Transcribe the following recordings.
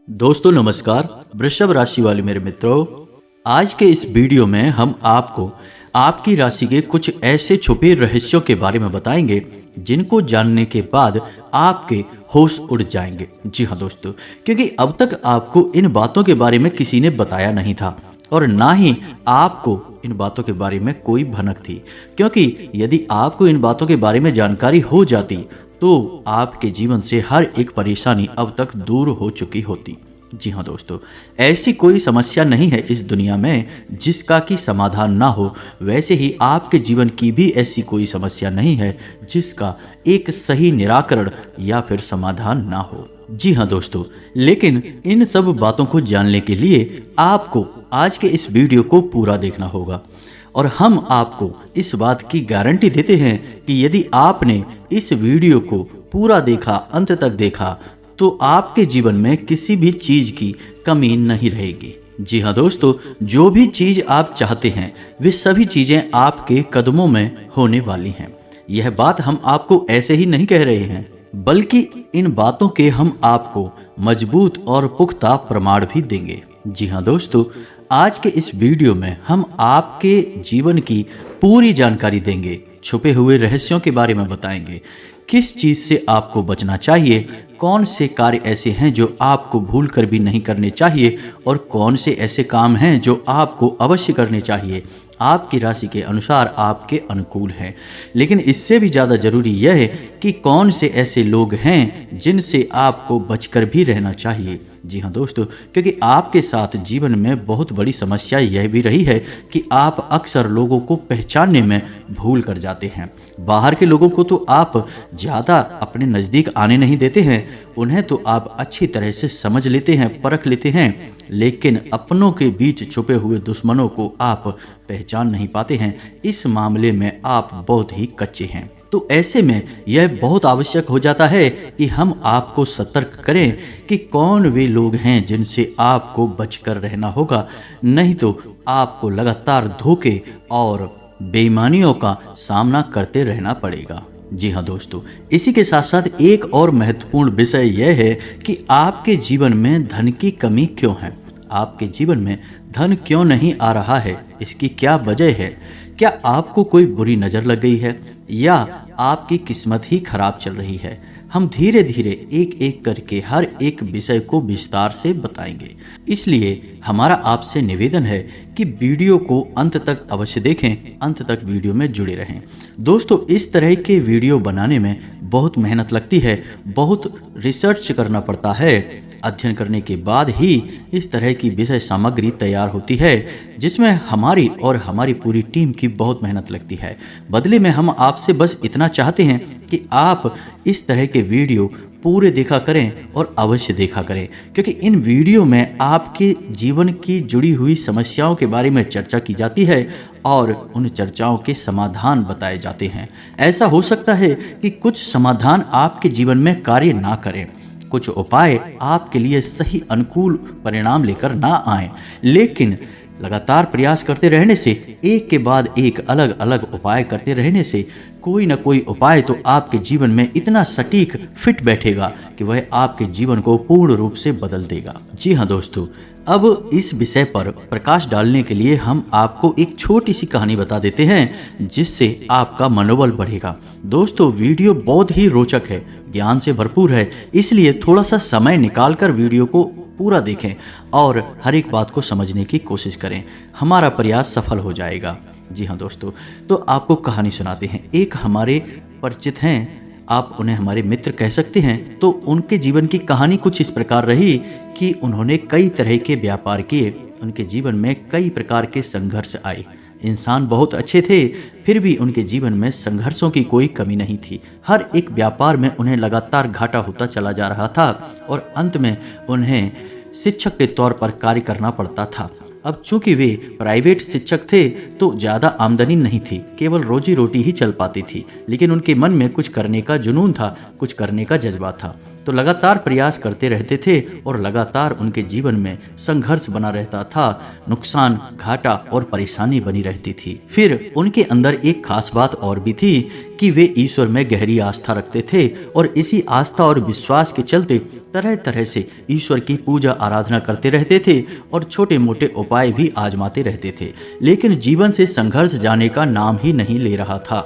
दोस्तों नमस्कार। वृषभ राशि वाले मेरे मित्रों, आज के इस वीडियो में हम आपको आपकी राशि के कुछ ऐसे छुपे रहस्यों के बारे में बताएंगे जिनको जानने के बाद आपके होश उड़ जाएंगे। जी हाँ दोस्तों, क्योंकि अब तक आपको इन बातों के बारे में किसी ने बताया नहीं था और ना ही आपको इन बातों के बारे में कोई भनक थी, क्योंकि यदि आपको इन बातों के बारे में जानकारी हो जाती तो आपके जीवन से हर एक परेशानी अब तक दूर हो चुकी होती। जी हाँ दोस्तों, ऐसी कोई समस्या नहीं है इस दुनिया में जिसका कि समाधान ना हो। वैसे ही आपके जीवन की भी ऐसी कोई समस्या नहीं है जिसका एक सही निराकरण या फिर समाधान ना हो। जी हाँ दोस्तों, लेकिन इन सब बातों को जानने के लिए आपको आज के इस वीडियो को पूरा देखना होगा और हम आपको इस बात की गारंटी देते हैं कि यदि आपने इस वीडियो को पूरा देखा, अंत तक देखा, तो आपके जीवन में किसी भी चीज की कमी नहीं रहेगी। जी हाँ दोस्तों, जो भी चीज आप चाहते हैं वे सभी चीजें आपके कदमों में होने वाली हैं। यह बात हम आपको ऐसे ही नहीं कह रहे हैं, बल्कि इन बातों के हम आपको मजबूत और पुख्ता प्रमाण भी देंगे। जी हाँ दोस्तों, आज के इस वीडियो में हम आपके जीवन की पूरी जानकारी देंगे, छुपे हुए रहस्यों के बारे में बताएंगे, किस चीज से आपको बचना चाहिए, कौन से कार्य ऐसे हैं जो आपको भूल कर भी नहीं करने चाहिए और कौन से ऐसे काम हैं जो आपको अवश्य करने चाहिए, आपकी राशि के अनुसार आपके अनुकूल हैं। लेकिन इससे भी ज़्यादा ज़रूरी यह है कि कौन से ऐसे लोग हैं जिनसे आपको बचकर भी रहना चाहिए। जी हाँ दोस्तों, क्योंकि आपके साथ जीवन में बहुत बड़ी समस्या यह भी रही है कि आप अक्सर लोगों को पहचानने में भूल कर जाते हैं। बाहर के लोगों को तो आप ज़्यादा अपने नज़दीक आने नहीं देते हैं, उन्हें तो आप अच्छी तरह से समझ लेते हैं, परख लेते हैं, लेकिन अपनों के बीच छुपे हुए दुश्मनों को आप पहचान नहीं पाते हैं। इस मामले में आप बहुत ही कच्चे हैं। तो ऐसे में यह बहुत आवश्यक हो जाता है कि हम आपको सतर्क करें कि कौन वे लोग हैं जिनसे आपको बचकर रहना होगा, नहीं तो आपको लगातार धोखे और बेईमानियों का सामना करते रहना पड़ेगा। जी हाँ दोस्तों, इसी के साथ साथ एक और महत्वपूर्ण विषय यह है कि आपके जीवन में धन की कमी क्यों है। आपके जीवन में धन क्यों नहीं आ रहा है, इसकी क्या वजह है? क्या आपको कोई बुरी नज़र लग गई है या आपकी किस्मत ही खराब चल रही है? हम धीरे धीरे एक एक करके हर एक विषय को विस्तार से बताएंगे। इसलिए हमारा आपसे निवेदन है कि वीडियो को अंत तक अवश्य देखें, अंत तक वीडियो में जुड़े रहें। दोस्तों, इस तरह के वीडियो बनाने में बहुत मेहनत लगती है, बहुत रिसर्च करना पड़ता है। अध्ययन करने के बाद ही इस तरह की विषय सामग्री तैयार होती है, जिसमें हमारी और हमारी पूरी टीम की बहुत मेहनत लगती है। बदले में हम आपसे बस इतना चाहते हैं कि आप इस तरह के वीडियो पूरे देखा करें और अवश्य देखा करें, क्योंकि इन वीडियो में आपके जीवन की जुड़ी हुई समस्याओं के बारे में चर्चा की जाती है और उन चर्चाओं के समाधान बताए जाते हैं। ऐसा हो सकता है कि कुछ समाधान आपके जीवन में कार्य ना करें, कुछ उपाय आपके लिए सही अनुकूल परिणाम लेकर ना आए, लेकिन लगातार प्रयास करते रहने से, एक के बाद एक अलग अलग उपाय करते रहने से कोई ना कोई उपाय तो आपके जीवन में इतना सटीक फिट बैठेगा कि वह आपके जीवन को पूर्ण रूप से बदल देगा। जी हाँ दोस्तों, अब इस विषय पर प्रकाश डालने के लिए हम आपको एक छोटी सी कहानी बता देते हैं जिससे आपका मनोबल बढ़ेगा। दोस्तों, वीडियो बहुत ही रोचक है, ज्ञान से भरपूर है, इसलिए थोड़ा सा समय निकालकर वीडियो को पूरा देखें और हर एक बात को समझने की कोशिश करें। हमारा प्रयास सफल हो जाएगा। जी हाँ दोस्तों, तो आपको कहानी सुनाते हैं। एक हमारे परिचित हैं, आप उन्हें हमारे मित्र कह सकते हैं। तो उनके जीवन की कहानी कुछ इस प्रकार रही कि उन्होंने कई तरह के व्यापार किए, उनके जीवन में कई प्रकार के संघर्ष आए। इंसान बहुत अच्छे थे, फिर भी उनके जीवन में संघर्षों की कोई कमी नहीं थी। हर एक व्यापार में उन्हें लगातार घाटा होता चला जा रहा था और अंत में उन्हें शिक्षक के तौर पर कार्य करना पड़ता था। अब चूंकि वे प्राइवेट शिक्षक थे तो ज़्यादा आमदनी नहीं थी, केवल रोजी रोटी ही चल पाती थी, लेकिन उनके मन में कुछ करने का जुनून था, कुछ करने का जज्बा था। तो लगातार प्रयास करते रहते थे और लगातार उनके जीवन में संघर्ष बना रहता था, नुकसान, घाटा और परेशानी बनी रहती थी। फिर उनके अंदर एक खास बात और भी थी कि वे ईश्वर में गहरी आस्था रखते थे और इसी आस्था और विश्वास के चलते तरह तरह से ईश्वर की पूजा आराधना करते रहते थे और छोटे मोटे उपाय भी आजमाते रहते थे। लेकिन जीवन से संघर्ष जाने का नाम ही नहीं ले रहा था।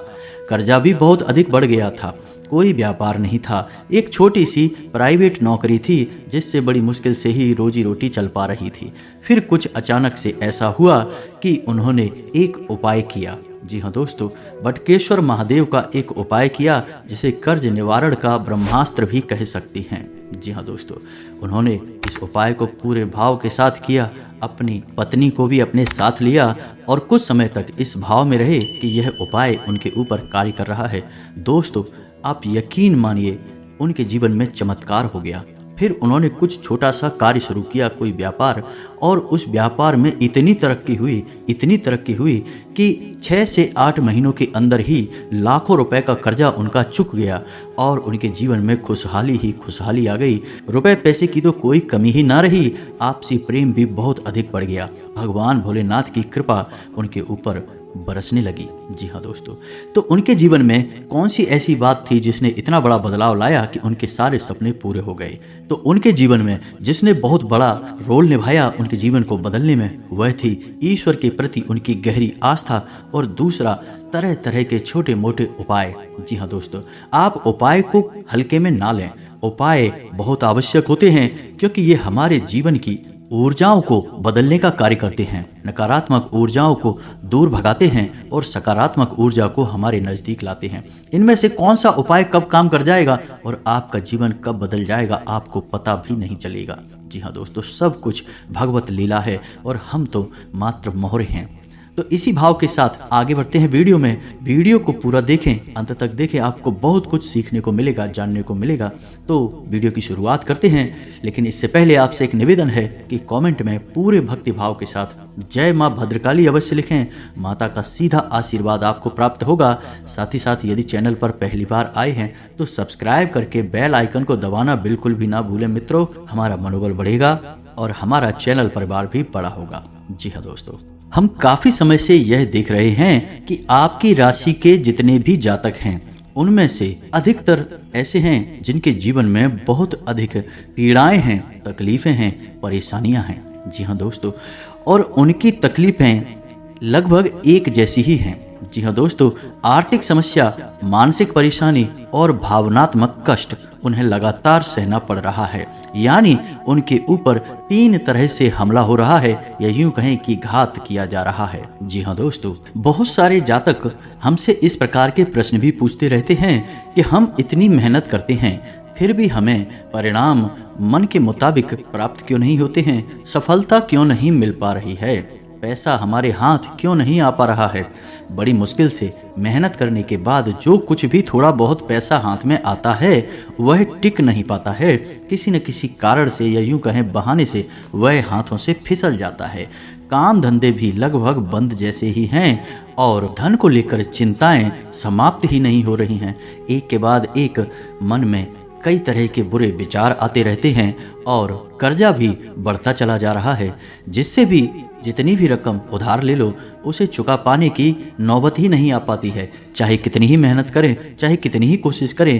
कर्जा भी बहुत अधिक बढ़ गया था, कोई व्यापार नहीं था, एक छोटी सी प्राइवेट नौकरी थी जिससे बड़ी मुश्किल से ही रोजी रोटी चल पा रही थी। फिर कुछ अचानक से ऐसा हुआ कि उन्होंने एक उपाय किया। जी हाँ दोस्तों, बटकेश्वर महादेव का एक उपाय किया जिसे कर्ज निवारण का ब्रह्मास्त्र भी कह सकती हैं। जी हाँ दोस्तों, उन्होंने इस उपाय को पूरे भाव के साथ किया, अपनी पत्नी को भी अपने साथ लिया और कुछ समय तक इस भाव में रहे कि यह उपाय उनके ऊपर कार्य कर रहा है। दोस्तों, आप यकीन मानिए उनके जीवन में चमत्कार हो गया। फिर उन्होंने कुछ छोटा सा कार्य शुरू किया, कोई व्यापार, और उस व्यापार में इतनी तरक्की हुई कि 6 से 8 महीनों के अंदर ही लाखों रुपए का कर्जा उनका चुक गया और उनके जीवन में खुशहाली ही खुशहाली आ गई। रुपए पैसे की तो कोई कमी ही ना रही, आपसी प्रेम भी बहुत अधिक बढ़ गया। भगवान भोलेनाथ की कृपा उनके ऊपर बरसने लगी। जी हाँ दोस्तों, तो उनके जीवन में कौन सी ऐसी बात थी जिसने इतना बड़ा बदलाव लाया कि उनके सारे सपने पूरे हो गए? तो उनके जीवन में जिसने बहुत बड़ा रोल निभाया उनके जीवन को बदलने में, वह थी ईश्वर के प्रति उनकी गहरी आस्था और दूसरा तरह तरह के छोटे मोटे उपाय। जी हाँ दोस्तों, आप उपाय को हल्के में ना लें। उपाय बहुत आवश्यक होते हैं क्योंकि ये हमारे जीवन की ऊर्जाओं को बदलने का कार्य करते हैं, नकारात्मक ऊर्जाओं को दूर भगाते हैं और सकारात्मक ऊर्जा को हमारे नज़दीक लाते हैं। इनमें से कौन सा उपाय कब काम कर जाएगा और आपका जीवन कब बदल जाएगा आपको पता भी नहीं चलेगा। जी हाँ दोस्तों, सब कुछ भगवत लीला है और हम तो मात्र मोहरे हैं। तो इसी भाव के साथ आगे बढ़ते हैं वीडियो में। वीडियो को पूरा देखें, अंत तक देखें, आपको बहुत कुछ सीखने को मिलेगा, जानने को मिलेगा। तो वीडियो की शुरुआत करते हैं, लेकिन इससे पहले आपसे एक निवेदन है कि कमेंट में पूरे भक्ति भाव के साथ जय माँ भद्रकाली अवश्य लिखें। माता का सीधा आशीर्वाद आपको प्राप्त होगा। साथ ही साथ यदि चैनल पर पहली बार आए हैं तो सब्सक्राइब करके बेल आइकन को दबाना बिल्कुल भी ना भूलें मित्रों। हमारा मनोबल बढ़ेगा और हमारा चैनल परिवार भी बड़ा होगा। जी हाँ दोस्तों, हम काफी समय से यह देख रहे हैं कि आपकी राशि के जितने भी जातक हैं उनमें से अधिकतर ऐसे हैं जिनके जीवन में बहुत अधिक पीड़ाएं हैं, तकलीफें हैं, परेशानियां हैं। जी हाँ दोस्तों, और उनकी तकलीफें लगभग एक जैसी ही हैं। जी हाँ दोस्तों, आर्थिक समस्या, मानसिक परेशानी और भावनात्मक कष्ट उन्हें लगातार सहना पड़ रहा है। यानी उनके ऊपर 3 तरह से हमला हो रहा है या यूं कहें कि घात किया जा रहा है। जी हाँ दोस्तों, बहुत सारे जातक हमसे इस प्रकार के प्रश्न भी पूछते रहते हैं कि हम इतनी मेहनत करते हैं फिर भी हमें परिणाम मन के मुताबिक प्राप्त क्यों नहीं होते हैं, सफलता क्यों नहीं मिल पा रही है, पैसा हमारे हाथ क्यों नहीं आ पा रहा है। बड़ी मुश्किल से मेहनत करने के बाद जो कुछ भी थोड़ा बहुत पैसा हाथ में आता है वह टिक नहीं पाता है, किसी न किसी कारण से या यूं कहें बहाने से वह हाथों से फिसल जाता है। काम धंधे भी लगभग बंद जैसे ही हैं और धन को लेकर चिंताएं समाप्त ही नहीं हो रही हैं। एक के बाद एक मन में कई तरह के बुरे विचार आते रहते हैं और कर्जा भी बढ़ता चला जा रहा है, जिससे भी जितनी भी रकम उधार ले लो उसे चुका पाने की नौबत ही नहीं आ पाती है। चाहे कितनी ही मेहनत करें, चाहे कितनी ही कोशिश करें,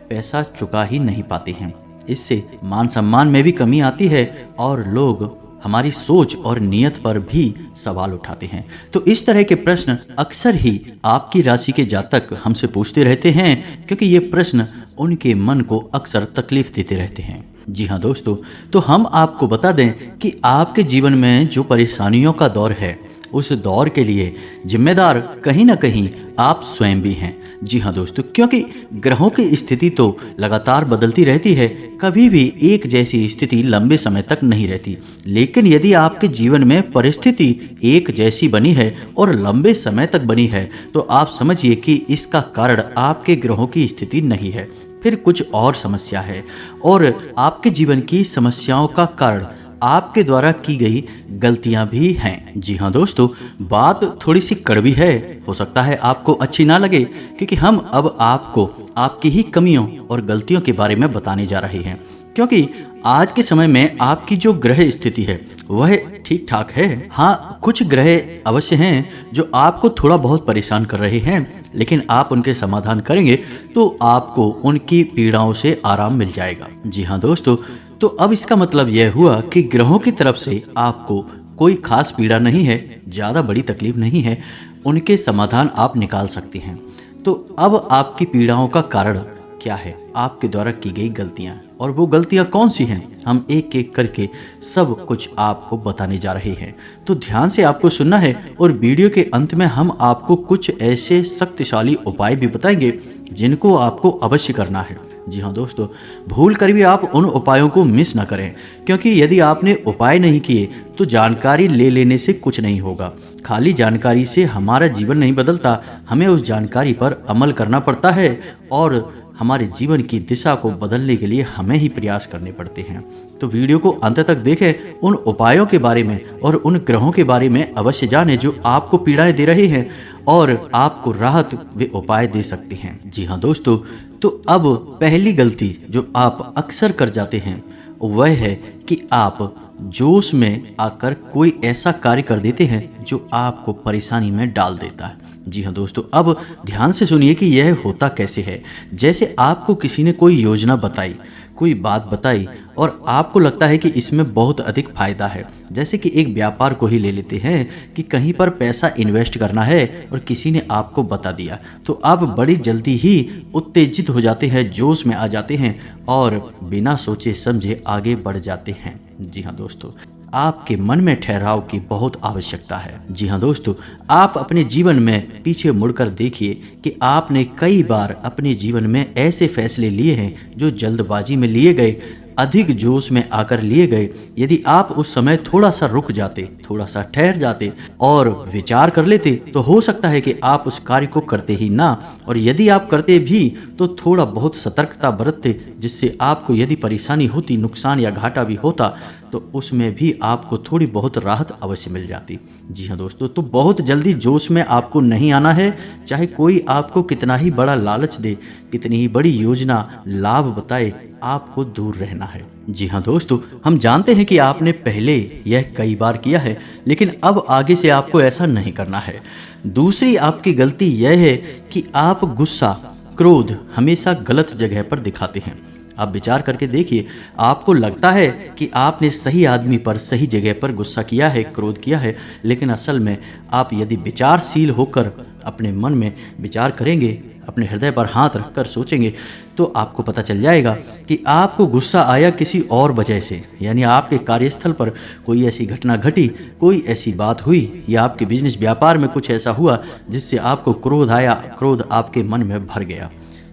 पैसा चुका ही नहीं पाते हैं। इससे मान सम्मान में भी कमी आती है और लोग हमारी सोच और नियत पर भी सवाल उठाते हैं। तो इस तरह के प्रश्न अक्सर ही आपकी राशि के जातक हमसे पूछते रहते हैं क्योंकि ये प्रश्न उनके मन को अक्सर तकलीफ देते रहते हैं। जी हाँ दोस्तों, तो हम आपको बता दें कि आपके जीवन में जो परेशानियों का दौर है उस दौर के लिए जिम्मेदार कहीं ना कहीं आप स्वयं भी हैं। जी हाँ दोस्तों, क्योंकि ग्रहों की स्थिति तो लगातार बदलती रहती है, कभी भी एक जैसी स्थिति लंबे समय तक नहीं रहती। लेकिन यदि आपके जीवन में परिस्थिति एक जैसी बनी है और लंबे समय तक बनी है तो आप समझिए कि इसका कारण आपके ग्रहों की स्थिति नहीं है, फिर कुछ और समस्या है। और आपके जीवन की समस्याओं का कारण आपके द्वारा की गई गलतियां भी हैं। जी हाँ दोस्तों, बात थोड़ी सी कड़वी है, हो सकता है आपको अच्छी ना लगे क्योंकि हम अब आपको आपकी ही कमियों और गलतियों के बारे में बताने जा रहे हैं, क्योंकि आज के समय में आपकी जो ग्रह स्थिति है वह ठीक ठाक है। हाँ, कुछ ग्रह अवश्य हैं जो आपको थोड़ा बहुत परेशान कर रहे हैं, लेकिन आप उनके समाधान करेंगे तो आपको उनकी पीड़ाओं से आराम मिल जाएगा। जी हाँ दोस्तों, तो अब इसका मतलब यह हुआ कि ग्रहों की तरफ से आपको कोई खास पीड़ा नहीं है, ज़्यादा बड़ी तकलीफ नहीं है, उनके समाधान आप निकाल सकते हैं। तो अब आपकी पीड़ाओं का कारण क्या है? आपके द्वारा की गई गलतियां, और वो गलतियां कौन सी हैं, हम एक एक करके सब कुछ आपको बताने जा रहे हैं। तो ध्यान से आपको सुनना है, और वीडियो के अंत में हम आपको कुछ ऐसे शक्तिशाली उपाय भी बताएंगे जिनको आपको अवश्य करना है। जी हाँ दोस्तों, भूल कर भी आप उन उपायों को मिस ना करें, क्योंकि यदि आपने उपाय नहीं किए तो जानकारी ले लेने से कुछ नहीं होगा। खाली जानकारी से हमारा जीवन नहीं बदलता, हमें उस जानकारी पर अमल करना पड़ता है, और हमारे जीवन की दिशा को बदलने के लिए हमें ही प्रयास करने पड़ते हैं। तो वीडियो को अंत तक देखें, उन उपायों के बारे में और उन ग्रहों के बारे में अवश्य जानें जो आपको पीड़ाएं दे रहे हैं और आपको राहत वे उपाय दे सकते हैं। जी हाँ दोस्तों, तो अब पहली गलती जो आप अक्सर कर जाते हैं वह है कि आप जोश में आकर कोई ऐसा कार्य कर देते हैं जो आपको परेशानी में डाल देता है। जी हाँ दोस्तों, अब ध्यान से सुनिए कि यह होता कैसे है। जैसे आपको किसी ने कोई योजना बताई, कोई बात बताई, और आपको लगता है कि इसमें बहुत अधिक फायदा है। जैसे कि एक व्यापार को ही ले लेते हैं कि कहीं पर पैसा इन्वेस्ट करना है और किसी ने आपको बता दिया, तो आप बड़ी जल्दी ही उत्तेजित हो जाते हैं, जोश में आ जाते हैं और बिना सोचे समझे आगे बढ़ जाते हैं। जी हाँ दोस्तों, आपके मन में ठहराव की बहुत आवश्यकता है। जी हाँ दोस्तों, आप अपने जीवन में पीछे मुड़कर देखिए कि आपने कई बार अपने जीवन में ऐसे फैसले लिए हैं जो जल्दबाजी में लिए गए, अधिक जोश में आकर लिए गए। यदि आप उस समय थोड़ा सा रुक जाते, थोड़ा सा ठहर जाते और विचार कर लेते, तो हो सकता है कि आप उस कार्य को करते ही ना, और यदि आप करते भी तो थोड़ा बहुत सतर्कता बरतते, जिससे आपको यदि परेशानी होती, नुकसान या घाटा भी होता, तो उसमें भी आपको थोड़ी बहुत राहत अवश्य मिल जाती। जी हाँ दोस्तों, तो बहुत जल्दी जोश में आपको नहीं आना है। चाहे कोई आपको कितना ही बड़ा लालच दे, कितनी ही बड़ी योजना लाभ बताए, आपको दूर रहना है। जी हाँ दोस्तों, हम जानते हैं कि आपने पहले यह कई बार किया है, लेकिन अब आगे से आपको ऐसा नहीं करना है। दूसरी आपकी गलती यह है कि आप गुस्सा, क्रोध हमेशा गलत जगह पर दिखाते हैं। आप विचार करके देखिए, आपको लगता है कि आपने सही आदमी पर सही जगह पर गुस्सा किया है, क्रोध किया है, लेकिन असल में आप यदि विचारशील होकर अपने मन में विचार करेंगे, अपने हृदय पर हाथ रखकर सोचेंगे, तो आपको पता चल जाएगा कि आपको गुस्सा आया किसी और वजह से। यानी आपके कार्यस्थल पर कोई ऐसी घटना घटी, कोई ऐसी बात हुई, या आपके बिजनेस व्यापार में कुछ ऐसा हुआ जिससे आपको क्रोध आया, क्रोध आपके मन में भर गया।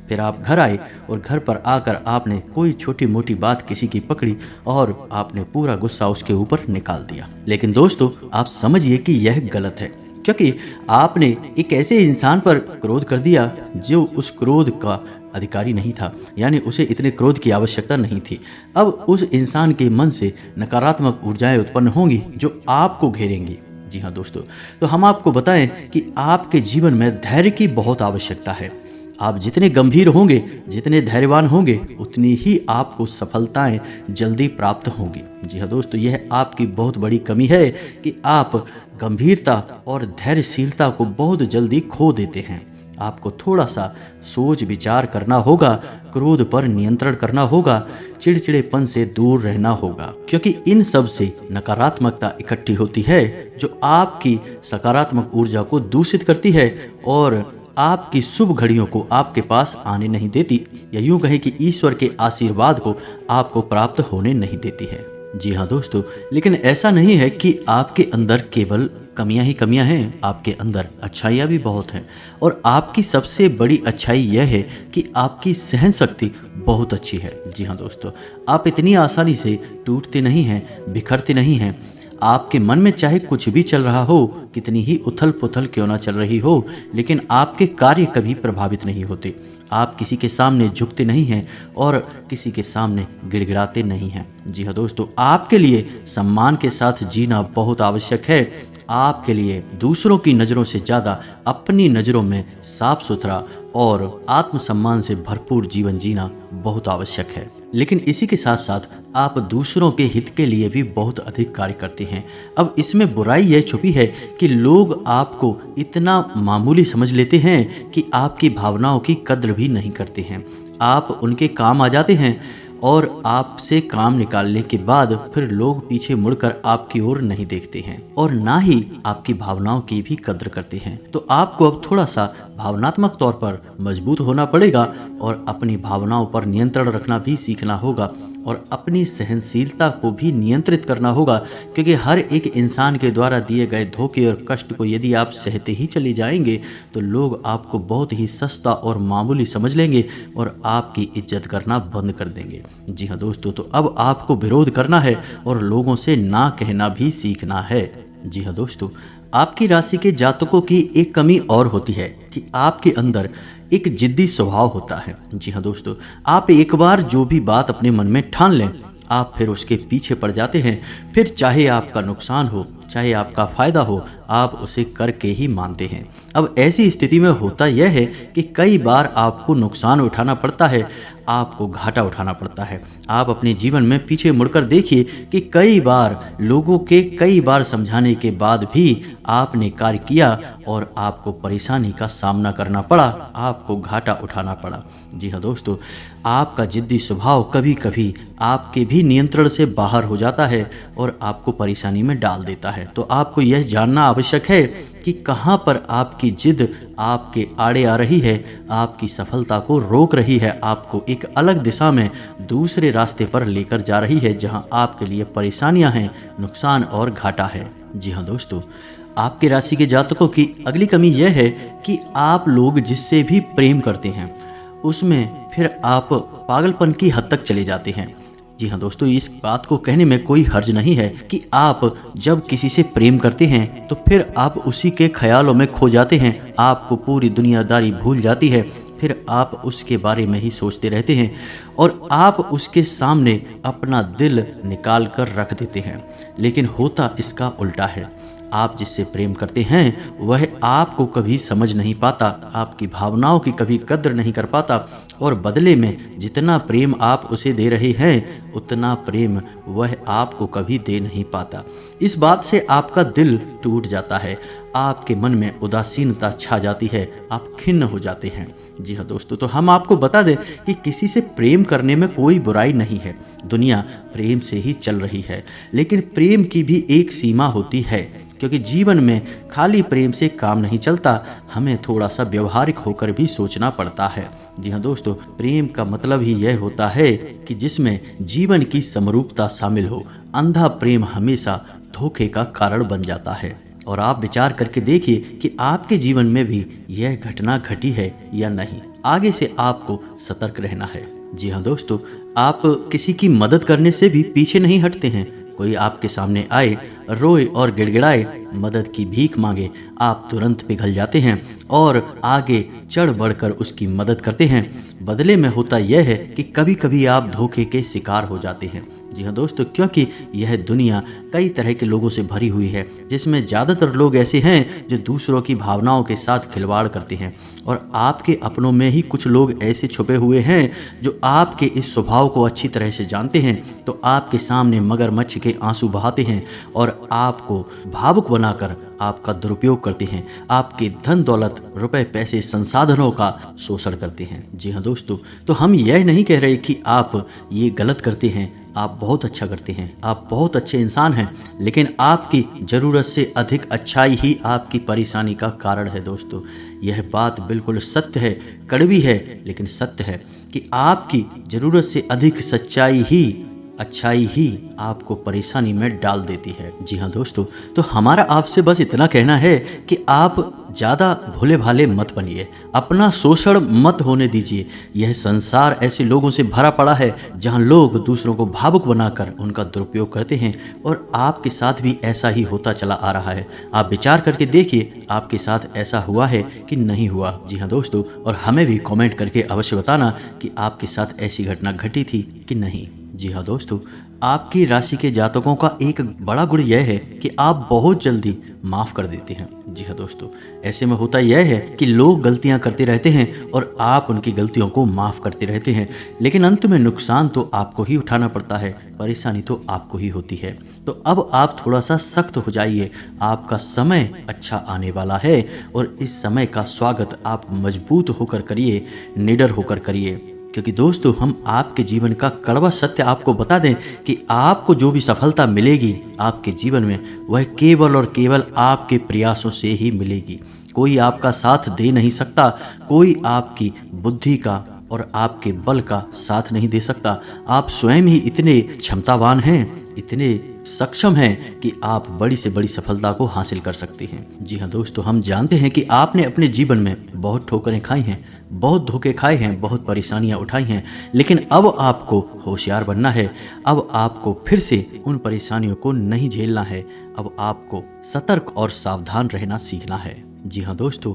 फिर आप घर आए और घर पर आकर आपने कोई छोटी मोटी बात किसी की पकड़ी और आपने पूरा गुस्सा उसके ऊपर निकाल दिया। लेकिन दोस्तों, आप समझिए कि यह गलत है, क्योंकि आपने एक ऐसे इंसान पर क्रोध कर दिया जो उस क्रोध का अधिकारी नहीं था, यानी उसे इतने क्रोध की आवश्यकता नहीं थी। अब उस इंसान के मन से नकारात्मक ऊर्जाएं उत्पन्न होंगी जो आपको घेरेंगी। जी हाँ दोस्तों, तो हम आपको बताएं कि आपके जीवन में धैर्य की बहुत आवश्यकता है। आप जितने गंभीर होंगे, जितने धैर्यवान होंगे, उतनी ही आपको सफलताएं जल्दी प्राप्त होंगी। जी हाँ दोस्तों, यह आपकी बहुत बड़ी कमी है कि आप गंभीरता और धैर्यशीलता को बहुत जल्दी खो देते हैं। आपको थोड़ा सा सोच विचार करना होगा, क्रोध पर नियंत्रण करना होगा, चिड़चिड़ेपन से दूर रहना होगा, क्योंकि इन सब से नकारात्मकता इकट्ठी होती है जो आपकी सकारात्मक ऊर्जा को दूषित करती है और आपकी शुभ घड़ियों को आपके पास आने नहीं देती, या यूं कहें कि ईश्वर के आशीर्वाद को आपको प्राप्त होने नहीं देती है। जी हाँ दोस्तों, लेकिन ऐसा नहीं है कि आपके अंदर केवल कमियां ही कमियां हैं, आपके अंदर अच्छाइयां भी बहुत हैं। और आपकी सबसे बड़ी अच्छाई यह है कि आपकी सहन शक्ति बहुत अच्छी है। जी हाँ दोस्तों, आप इतनी आसानी से टूटते नहीं हैं, बिखरते नहीं हैं। आपके मन में चाहे कुछ भी चल रहा हो, कितनी ही उथल पुथल क्यों ना चल रही हो, लेकिन आपके कार्य कभी प्रभावित नहीं होते। आप किसी के सामने झुकते नहीं हैं और किसी के सामने गिड़गिड़ाते नहीं हैं। जी हाँ दोस्तों, आपके लिए सम्मान के साथ जीना बहुत आवश्यक है। आपके लिए दूसरों की नज़रों से ज़्यादा अपनी नज़रों में साफ सुथरा और आत्मसम्मान से भरपूर जीवन जीना बहुत आवश्यक है। लेकिन इसी के साथ साथ आप दूसरों के हित के लिए भी बहुत अधिक कार्य करते हैं। अब इसमें बुराई यह छुपी है कि लोग आपको इतना मामूली समझ लेते हैं कि आपकी भावनाओं की कद्र भी नहीं करते हैं। आप उनके काम आ जाते हैं और आपसे काम निकालने के बाद फिर लोग पीछे मुड़कर आपकी ओर नहीं देखते हैं और ना ही आपकी भावनाओं की भी कद्र करते हैं। तो आपको अब थोड़ा सा भावनात्मक तौर पर मजबूत होना पड़ेगा और अपनी भावनाओं पर नियंत्रण रखना भी सीखना होगा और अपनी सहनशीलता को भी नियंत्रित करना होगा, क्योंकि हर एक इंसान के द्वारा दिए गए धोखे और कष्ट को यदि आप सहते ही चले जाएंगे तो लोग आपको बहुत ही सस्ता और मामूली समझ लेंगे और आपकी इज्जत करना बंद कर देंगे। जी हाँ दोस्तों, तो अब आपको विरोध करना है और लोगों से ना कहना भी सीखना है। जी हाँ दोस्तों, आपकी राशि के जातकों की एक कमी और होती है कि आपके अंदर एक जिद्दी स्वभाव होता है। जी हाँ दोस्तों, आप एक बार जो भी बात अपने मन में ठान लें, आप फिर उसके पीछे पड़ जाते हैं। फिर चाहे आपका नुकसान हो चाहे आपका फ़ायदा हो, आप उसे करके ही मानते हैं। अब ऐसी स्थिति में होता यह है कि कई बार आपको नुकसान उठाना पड़ता है, आपको घाटा उठाना पड़ता है। आप अपने जीवन में पीछे मुड़कर देखिए कि कई बार लोगों के कई बार समझाने के बाद भी आपने कार्य किया और आपको परेशानी का सामना करना पड़ा, आपको घाटा उठाना पड़ा। जी हाँ दोस्तों, आपका जिद्दी स्वभाव कभी कभी आपके भी नियंत्रण से बाहर हो जाता है और आपको परेशानी में डाल देता है। तो आपको यह जानना आवश्यक है कि कहाँ पर आपकी जिद आपके आड़े आ रही है, आपकी सफलता को रोक रही है, आपको एक अलग दिशा में दूसरे रास्ते पर लेकर जा रही है जहां आपके लिए परेशानियां हैं, नुकसान और घाटा है। जी हाँ दोस्तों, आपके राशि के जातकों की अगली कमी यह है कि आप लोग जिससे भी प्रेम करते हैं उसमें फिर आप पागलपन की हद तक चले जाते हैं। जी हाँ दोस्तों, इस बात को कहने में कोई हर्ज नहीं है कि आप जब किसी से प्रेम करते हैं तो फिर आप उसी के ख्यालों में खो जाते हैं, आपको पूरी दुनियादारी भूल जाती है, फिर आप उसके बारे में ही सोचते रहते हैं और आप उसके सामने अपना दिल निकाल कर रख देते हैं। लेकिन होता इसका उल्टा है, आप जिससे प्रेम करते हैं वह आपको कभी समझ नहीं पाता, आपकी भावनाओं की कभी कद्र नहीं कर पाता और बदले में जितना प्रेम आप उसे दे रहे हैं उतना प्रेम वह आपको कभी दे नहीं पाता। इस बात से आपका दिल टूट जाता है, आपके मन में उदासीनता छा जाती है, आप खिन्न हो जाते हैं। जी हाँ दोस्तों, तो हम आपको बता दें कि किसी से प्रेम करने में कोई बुराई नहीं है, दुनिया प्रेम से ही चल रही है। लेकिन प्रेम की भी एक सीमा होती है, क्योंकि जीवन में खाली प्रेम से काम नहीं चलता, हमें थोड़ा सा व्यवहारिक होकर भी सोचना पड़ता है। जी हाँ दोस्तों, प्रेम का मतलब ही यह होता है कि जिसमें जीवन की समरूपता शामिल हो। अंधा प्रेम हमेशा धोखे का कारण बन जाता है और आप विचार करके देखिए कि आपके जीवन में भी यह घटना घटी है या नहीं। आगे से आपको सतर्क रहना है। जी हाँ दोस्तों, आप किसी की मदद करने से भी पीछे नहीं हटते हैं। कोई आपके सामने आए, रोए और गिड़गिड़ाए, मदद की भीख मांगे, आप तुरंत पिघल जाते हैं और आगे चढ़ बढ़कर उसकी मदद करते हैं। बदले में होता यह है कि कभी कभी आप धोखे के शिकार हो जाते हैं। जी हाँ दोस्तों, क्योंकि यह दुनिया कई तरह के लोगों से भरी हुई है, जिसमें ज़्यादातर लोग ऐसे हैं जो दूसरों की भावनाओं के साथ खिलवाड़ करते हैं और आपके अपनों में ही कुछ लोग ऐसे छुपे हुए हैं जो आपके इस स्वभाव को अच्छी तरह से जानते हैं, तो आपके सामने मगरमच्छ के आंसू बहाते हैं और आपको भावुक बनाकर आपका दुरुपयोग करते हैं, आपके धन दौलत, रुपए, पैसे, संसाधनों का शोषण करते हैं। जी हाँ दोस्तों, तो हम यह नहीं कह रहे कि आप ये गलत करते हैं, आप बहुत अच्छा करते हैं, आप बहुत अच्छे इंसान हैं, लेकिन आपकी ज़रूरत से अधिक अच्छाई ही आपकी परेशानी का कारण है। दोस्तों, यह बात बिल्कुल सत्य है, कड़वी है लेकिन सत्य है कि आपकी ज़रूरत से अधिक सच्चाई ही, अच्छाई ही आपको परेशानी में डाल देती है। जी हाँ दोस्तों, तो हमारा आपसे बस इतना कहना है कि आप ज़्यादा भोले भाले मत बनिए, अपना शोषण मत होने दीजिए। यह संसार ऐसे लोगों से भरा पड़ा है जहाँ लोग दूसरों को भावुक बनाकर उनका दुरुपयोग करते हैं और आपके साथ भी ऐसा ही होता चला आ रहा है। आप विचार करके देखिए, आपके साथ ऐसा हुआ है कि नहीं हुआ। जी हाँ दोस्तों, और हमें भी कमेंट करके अवश्य बताना कि आपके साथ ऐसी घटना घटी थी कि नहीं। जी हाँ दोस्तों, आपकी राशि के जातकों का एक बड़ा गुण यह है कि आप बहुत जल्दी माफ़ कर देते हैं। जी हाँ दोस्तों, ऐसे में होता यह है कि लोग गलतियां करते रहते हैं और आप उनकी गलतियों को माफ़ करते रहते हैं, लेकिन अंत में नुकसान तो आपको ही उठाना पड़ता है, परेशानी तो आपको ही होती है। तो अब आप थोड़ा सा सख्त हो जाइए, आपका समय अच्छा आने वाला है और इस समय का स्वागत आप मजबूत होकर करिए, निडर होकर करिए। क्योंकि दोस्तों, हम आपके जीवन का कड़वा सत्य आपको बता दें कि आपको जो भी सफलता मिलेगी आपके जीवन में, वह केवल और केवल आपके प्रयासों से ही मिलेगी। कोई आपका साथ दे नहीं सकता, कोई आपकी बुद्धि का और आपके बल का साथ नहीं दे सकता। आप स्वयं ही इतने क्षमतावान हैं, इतने सक्षम हैं कि आप बड़ी से बड़ी सफलता को हासिल कर सकते हैं। जी हाँ दोस्तों, हम जानते हैं कि आपने अपने जीवन में बहुत ठोकरें खाई हैं, बहुत धोखे खाए हैं, बहुत परेशानियां उठाई हैं, लेकिन अब आपको होशियार बनना है। अब आपको फिर से उन परेशानियों को नहीं झेलना है। अब आपको सतर्क और सावधान रहना सीखना है। जी हाँ दोस्तों,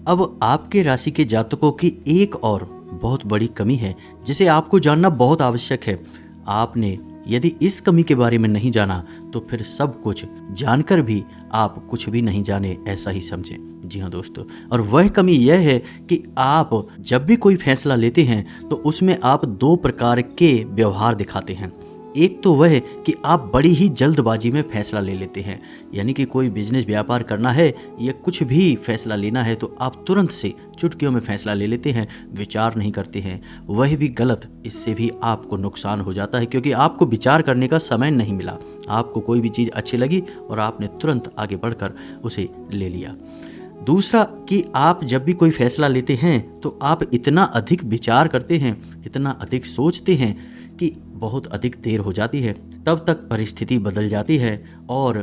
अब आपके राशि के जातकों की एक और बहुत बड़ी कमी है जिसे आपको जानना बहुत आवश्यक है। आपने यदि इस कमी के बारे में नहीं जाना तो फिर सब कुछ जानकर भी आप कुछ भी नहीं जाने, ऐसा ही समझें। जी हाँ दोस्तों, और वह कमी यह है कि आप जब भी कोई फैसला लेते हैं तो उसमें आप दो प्रकार के व्यवहार दिखाते हैं। एक तो वह कि आप बड़ी ही जल्दबाजी में फैसला ले लेते हैं, यानी कि कोई बिजनेस व्यापार करना है या कुछ भी फैसला लेना है तो आप तुरंत से चुटकियों में फैसला ले लेते हैं, विचार नहीं करते हैं। वह भी गलत, इससे भी आपको नुकसान हो जाता है क्योंकि आपको विचार करने का समय नहीं मिला। आपको कोई भी चीज़ अच्छी लगी और आपने तुरंत आगे बढ़कर उसे ले लिया। दूसरा कि आप जब भी कोई फैसला लेते हैं तो आप इतना अधिक विचार करते हैं, इतना अधिक सोचते हैं कि बहुत अधिक देर हो जाती है, तब तक परिस्थिति बदल जाती है और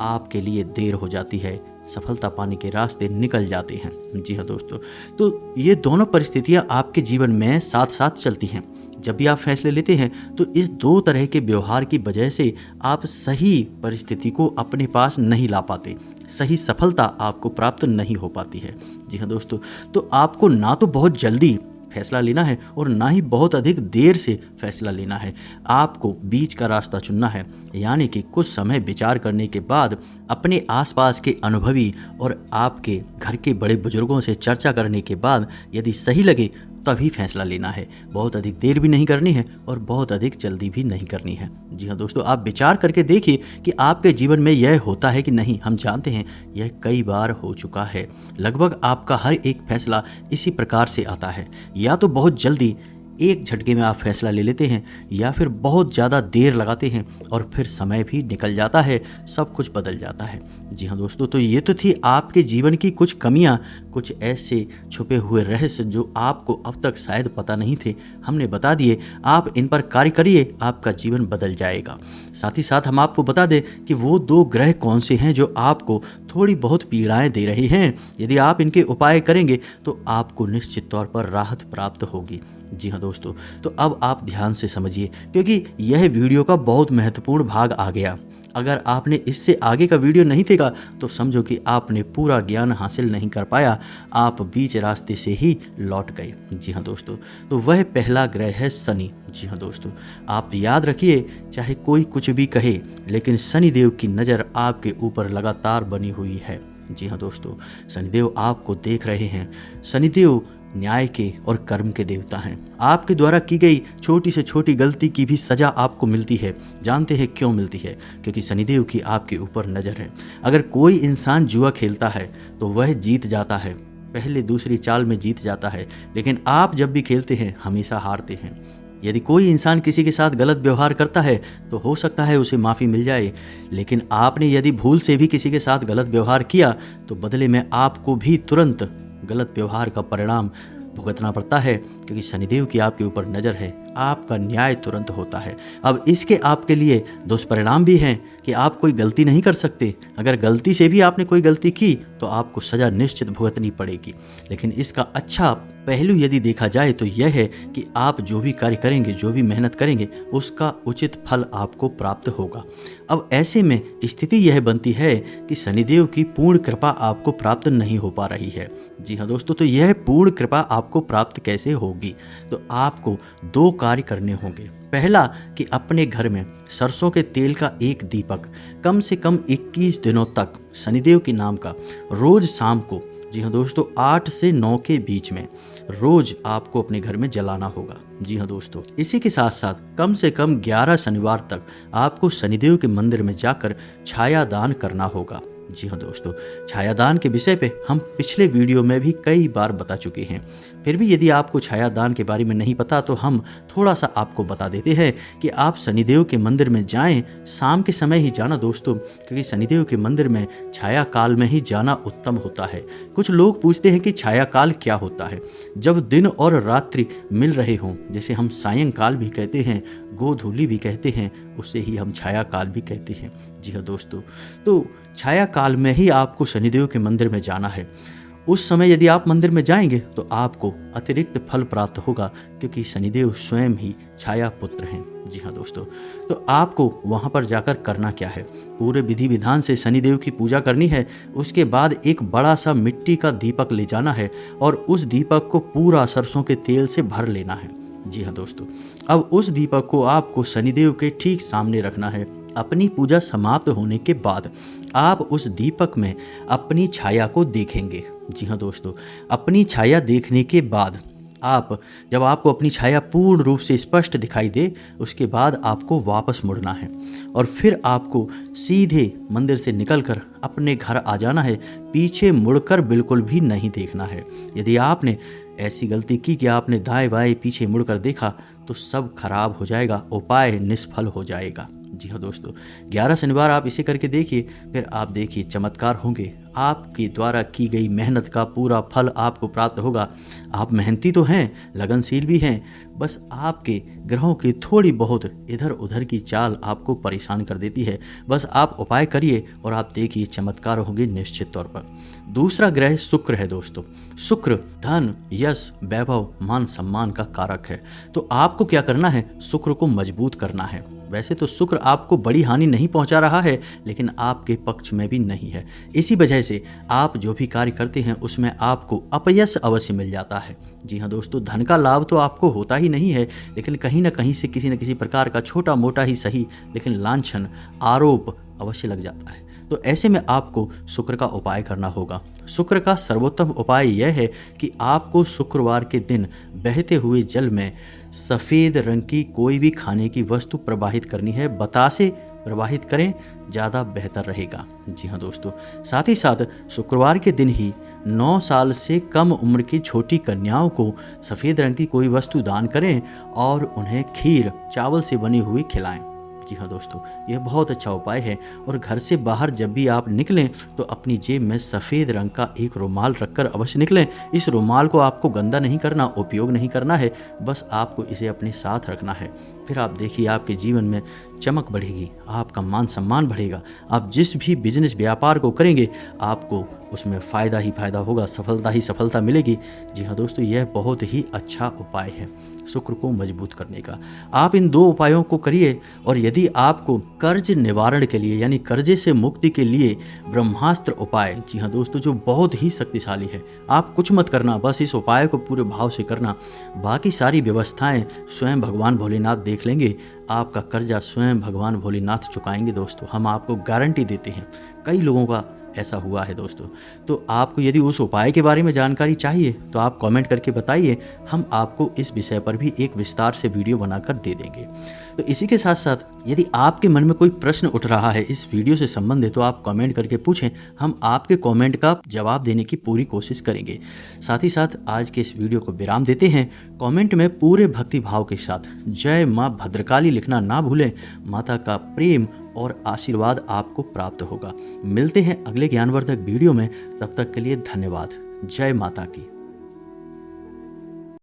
आपके लिए देर हो जाती है, सफलता पाने के रास्ते निकल जाते हैं। जी हाँ दोस्तों, तो ये दोनों परिस्थितियाँ आपके जीवन में साथ साथ चलती हैं। जब भी आप फैसले लेते हैं तो इस दो तरह के व्यवहार की वजह से आप सही परिस्थिति को अपने पास नहीं ला पाते, सही सफलता आपको प्राप्त नहीं हो पाती है। जी हाँ दोस्तों, तो आपको ना तो बहुत जल्दी फैसला लेना है और ना ही बहुत अधिक देर से फैसला लेना है। आपको बीच का रास्ता चुनना है, यानी कि कुछ समय विचार करने के बाद अपने आसपास के अनुभवी और आपके घर के बड़े बुजुर्गों से चर्चा करने के बाद यदि सही लगे तभी फैसला लेना है। बहुत अधिक देर भी नहीं करनी है और बहुत अधिक जल्दी भी नहीं करनी है। जी हाँ दोस्तों, आप विचार करके देखिए कि आपके जीवन में यह होता है कि नहीं। हम जानते हैं यह कई बार हो चुका है। लगभग आपका हर एक फैसला इसी प्रकार से आता है, या तो बहुत जल्दी एक झटके में आप फैसला ले लेते हैं या फिर बहुत ज़्यादा देर लगाते हैं और फिर समय भी निकल जाता है, सब कुछ बदल जाता है। जी हाँ दोस्तों, तो ये तो थी आपके जीवन की कुछ कमियां, कुछ ऐसे छुपे हुए रहस्य जो आपको अब तक शायद पता नहीं थे, हमने बता दिए। आप इन पर कार्य करिए, आपका जीवन बदल जाएगा। साथ ही साथ हम आपको बता दें कि वो दो ग्रह कौन से हैं जो आपको थोड़ी बहुत पीड़ाएं दे रहे हैं। यदि आप इनके उपाय करेंगे तो आपको निश्चित तौर पर राहत प्राप्त होगी। जी हाँ दोस्तों, तो अब आप ध्यान से समझिए क्योंकि यह वीडियो का बहुत महत्वपूर्ण भाग आ गया। अगर आपने इससे आगे का वीडियो नहीं देखा तो समझो कि आपने पूरा ज्ञान हासिल नहीं कर पाया, आप बीच रास्ते से ही लौट गए। जी हाँ दोस्तों, तो वह पहला ग्रह है शनि। जी हाँ दोस्तों, आप याद रखिए, चाहे कोई कुछ भी कहे, लेकिन शनिदेव की नज़र आपके ऊपर लगातार बनी हुई है। जी हाँ दोस्तों, शनिदेव आपको देख रहे हैं। शनिदेव न्याय के और कर्म के देवता हैं। आपके द्वारा की गई छोटी से छोटी गलती की भी सजा आपको मिलती है। जानते हैं क्यों मिलती है? क्योंकि शनिदेव की आपके ऊपर नज़र है। अगर कोई इंसान जुआ खेलता है तो वह जीत जाता है, पहले दूसरी चाल में जीत जाता है, लेकिन आप जब भी खेलते हैं हमेशा हारते हैं। यदि कोई इंसान किसी के साथ गलत व्यवहार करता है तो हो सकता है उसे माफ़ी मिल जाए, लेकिन आपने यदि भूल से भी किसी के साथ गलत व्यवहार किया तो बदले में आपको भी तुरंत गलत व्यवहार का परिणाम भुगतना पड़ता है, क्योंकि शनिदेव की आपके ऊपर नज़र है। आपका न्याय तुरंत होता है। अब इसके आपके लिए दुष्परिणाम भी हैं कि आप कोई गलती नहीं कर सकते। अगर गलती से भी आपने कोई गलती की तो आपको सज़ा निश्चित भुगतनी पड़ेगी। लेकिन इसका अच्छा पहलू यदि देखा जाए तो यह है कि आप जो भी कार्य करेंगे, जो भी मेहनत करेंगे, उसका उचित फल आपको प्राप्त होगा। अब ऐसे में स्थिति यह बनती है कि शनिदेव की पूर्ण कृपा आपको प्राप्त नहीं हो पा रही है। जी हाँ दोस्तों, तो यह पूर्ण कृपा आपको प्राप्त कैसे होगी? तो आपको दो कार्य करने होंगे। पहला कि अपने घर में सरसों के तेल का एक दीपक कम से कम 21 दिनों तक शनिदेव के नाम का रोज शाम को, जी हाँ दोस्तों, 8 से 9 के बीच में रोज आपको अपने घर में जलाना होगा। जी हाँ दोस्तों, इसी के साथ साथ कम से कम 11 शनिवार तक आपको शनिदेव के मंदिर में जाकर छाया दान करना होगा। जी हाँ दोस्तों, छायादान के विषय पे हम पिछले वीडियो में भी कई बार बता चुके हैं। फिर भी यदि आपको छायादान के बारे में नहीं पता तो हम थोड़ा सा आपको बता देते हैं कि आप शनिदेव के मंदिर में जाएं, शाम के समय ही जाना दोस्तों, क्योंकि शनिदेव के मंदिर में छाया काल में ही जाना उत्तम होता है। कुछ लोग पूछते हैं कि छाया काल क्या होता है। जब दिन और रात्रि मिल रहे हों, जैसे हम सायंकाल भी कहते हैं, गोधूली भी कहते हैं, उसे ही हम छाया काल भी कहते हैं। जी हाँ दोस्तों, तो छाया काल में ही आपको शनिदेव के मंदिर में जाना है। उस समय यदि आप मंदिर में जाएंगे तो आपको अतिरिक्त फल प्राप्त होगा, क्योंकि शनिदेव स्वयं ही छाया पुत्र हैं। जी हाँ दोस्तों, तो आपको वहाँ पर जाकर करना क्या है, पूरे विधि विधान से शनिदेव की पूजा करनी है। उसके बाद एक बड़ा सा मिट्टी का दीपक ले जाना है और उस दीपक को पूरा सरसों के तेल से भर लेना है। जी हाँ दोस्तों, अब उस दीपक को आपको शनिदेव के ठीक सामने रखना है। अपनी पूजा समाप्त होने के बाद आप उस दीपक में अपनी छाया को देखेंगे। जी हाँ दोस्तों, अपनी छाया देखने के बाद जब आपको अपनी छाया पूर्ण रूप से स्पष्ट दिखाई दे, उसके बाद आपको वापस मुड़ना है और फिर आपको सीधे मंदिर से निकलकर अपने घर आ जाना है। पीछे मुड़कर बिल्कुल भी नहीं देखना है। यदि आपने ऐसी गलती की कि आपने दाएं बाएं पीछे मुड़कर देखा तो सब खराब हो जाएगा, उपाय निष्फल हो जाएगा। जी हाँ दोस्तों, 11 शनिवार आप इसे करके देखिए, फिर आप देखिए चमत्कार होंगे। आपके द्वारा की गई मेहनत का पूरा फल आपको प्राप्त होगा। आप मेहनती तो हैं, लगनशील भी हैं, बस आपके ग्रहों की थोड़ी बहुत इधर उधर की चाल आपको परेशान कर देती है। बस आप उपाय करिए और आप देखिए चमत्कार होंगे निश्चित तौर पर। दूसरा ग्रह शुक्र है दोस्तों। शुक्र धन, यश, वैभव, मान सम्मान का कारक है। तो आपको क्या करना है, शुक्र को मजबूत करना है। वैसे तो शुक्र आपको बड़ी हानि नहीं पहुंचा रहा है, लेकिन आपके पक्ष में भी नहीं है। इसी वजह से आप जो भी कार्य करते हैं उसमें आपको अपयश अवश्य मिल जाता है। जी हाँ दोस्तों, धन का लाभ तो आपको होता ही नहीं है, लेकिन कहीं ना कहीं से किसी न किसी प्रकार का छोटा मोटा ही सही, लेकिन लांछन, आरोप अवश्य लग जाता है। तो ऐसे में आपको शुक्र का उपाय करना होगा। शुक्र का सर्वोत्तम उपाय यह है कि आपको शुक्रवार के दिन बहते हुए जल में सफ़ेद रंग की कोई भी खाने की वस्तु प्रवाहित करनी है। बतासे प्रवाहित करें, ज़्यादा बेहतर रहेगा। जी हाँ दोस्तों, साथ ही साथ शुक्रवार के दिन ही 9 साल से कम उम्र की छोटी कन्याओं को सफ़ेद रंग की कोई वस्तु दान करें और उन्हें खीर चावल से बनी हुई खिलाएं। जी हाँ दोस्तों, यह बहुत अच्छा उपाय है। और घर से बाहर जब भी आप निकलें तो अपनी जेब में सफ़ेद रंग का एक रुमाल रखकर अवश्य निकलें। इस रुमाल को आपको गंदा नहीं करना, उपयोग नहीं करना है, बस आपको इसे अपने साथ रखना है। फिर आप देखिए आपके जीवन में चमक बढ़ेगी, आपका मान सम्मान बढ़ेगा। आप जिस भी बिजनेस व्यापार को करेंगे आपको उसमें फ़ायदा ही फ़ायदा होगा, सफलता ही सफलता मिलेगी। जी हाँ दोस्तों, यह बहुत ही अच्छा उपाय है शुक्र को मजबूत करने का। आप इन 2 उपायों को करिए। और यदि आपको कर्ज निवारण के लिए यानी कर्जे से मुक्ति के लिए ब्रह्मास्त्र उपाय, जी हाँ दोस्तों, जो बहुत ही शक्तिशाली है, आप कुछ मत करना, बस इस उपाय को पूरे भाव से करना। बाकी सारी व्यवस्थाएं स्वयं भगवान भोलेनाथ देख लेंगे। आपका कर्जा स्वयं भगवान भोलेनाथ चुकाएंगे दोस्तों, हम आपको गारंटी देते हैं। कई लोगों का ऐसा हुआ है दोस्तों। तो आपको यदि उस उपाय के बारे में जानकारी चाहिए तो आप कमेंट करके बताइए, हम आपको इस विषय पर भी एक विस्तार से वीडियो बनाकर दे देंगे। तो इसी के साथ साथ यदि आपके मन में कोई प्रश्न उठ रहा है इस वीडियो से संबंधित तो आप कमेंट करके पूछें, हम आपके कमेंट का जवाब देने की पूरी कोशिश करेंगे। साथ ही साथ आज के इस वीडियो को विराम देते हैं। कमेंट में पूरे भक्ति भाव के साथ जय माँ भद्रकाली लिखना ना भूलें। माता का प्रेम और आशीर्वाद आपको प्राप्त होगा। मिलते हैं अगले ज्ञानवर्धक वीडियो में, तब तक के लिए धन्यवाद। जय माता की।